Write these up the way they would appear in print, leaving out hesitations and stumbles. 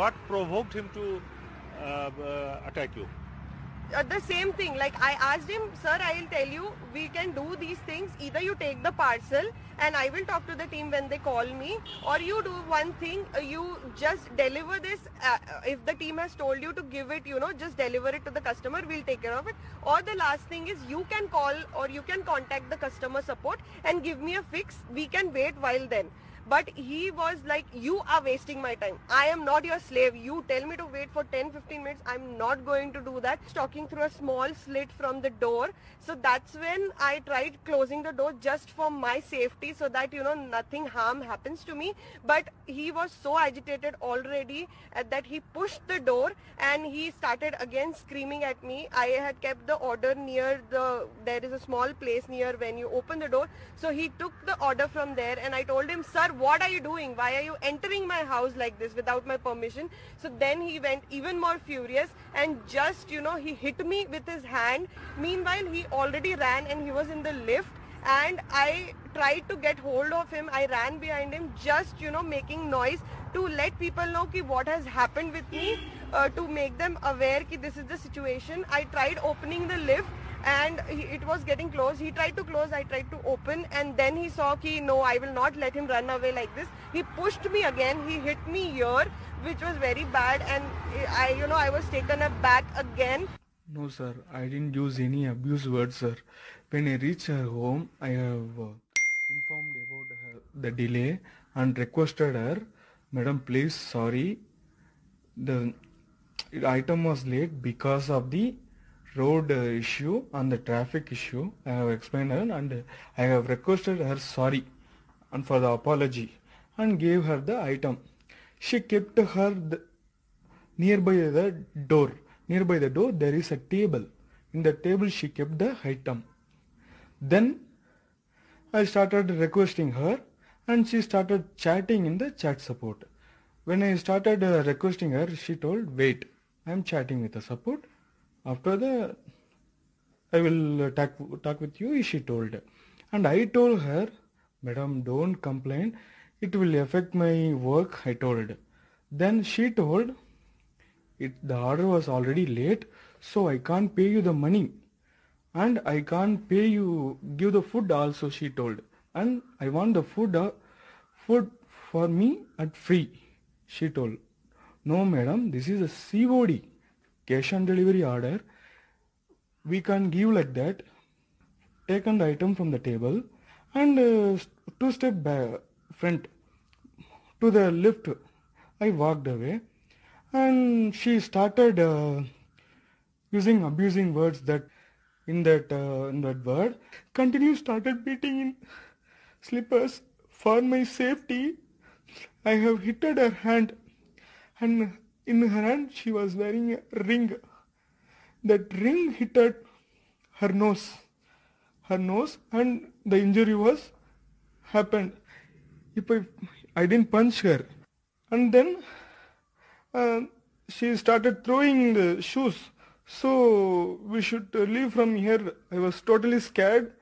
what provoked him to attack you? The same thing, like I asked him, sir, I'll tell you, we can do these things. Either you take the parcel and I will talk to the team when they call me, or you do one thing, you just deliver this. If the team has told you to give it, just deliver it to the customer, we'll take care of it. Or the last thing is, you can call or you can contact the customer support and give me a fix. We can wait while then. But he was like, you are wasting my time. I am not your slave. You tell me to wait for 10-15 minutes. I'm not going to do that. Talking through a small slit from the door. So that's when I tried closing the door just for my safety, so that, nothing harm happens to me. But he was so agitated already that he pushed the door and he started again screaming at me. I had kept the order near there is a small place near when you open the door. So he took the order from there and I told him, sir, what are you doing? Why are you entering my house like this without my permission? So then he went even more furious and just, he hit me with his hand. Meanwhile, he already ran and he was in the lift. And I tried to get hold of him. I ran behind him, just, making noise to let people know what has happened with me, to make them aware that this is the situation. I tried opening the lift and it was getting closed. He tried to close, I tried to open, and then he saw no, I will not let him run away like this. He pushed me again. He hit me here, which was very bad, and I was taken aback again. No, sir, I didn't use any abuse words, sir. When I reached her home, I have informed about the delay and requested her, Madam, please, sorry, the item was late because of the road issue and the traffic issue. I have explained her and I have requested her sorry and for the apology and gave her the item. She kept her nearby the door. Nearby the door there is a table. In the table she kept the item. Then I started requesting her and she started chatting in the chat support. When I started requesting her, she told, wait, I am chatting with the support. After the, I will talk with you, she told. And I told her, Madam, don't complain. It will affect my work, I told. Then she told, the order was already late, so I can't pay you the money. And I can't pay you, give the food also, she told. And I want the food for me at free, she told. No, madam, this is a COD, cash on delivery order. We can't give like that. Taken the item from the table and 2 step back, front to the lift. I walked away and she started using abusing words that in that word. Continue started beating in slippers for my safety. I have hit her hand and in her hand she was wearing a ring. That ring hit her nose. Her nose, and the injury was happened. If I didn't punch her. And then she started throwing the shoes. So we should leave from here. I was totally scared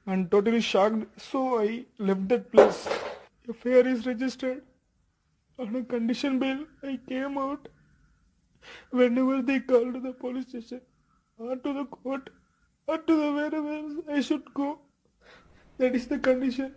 and totally shocked. So I left that place. FIR is registered. On a condition bail, I came out. Whenever they call to the police station or to the court or to the wherever I should go, that is the condition.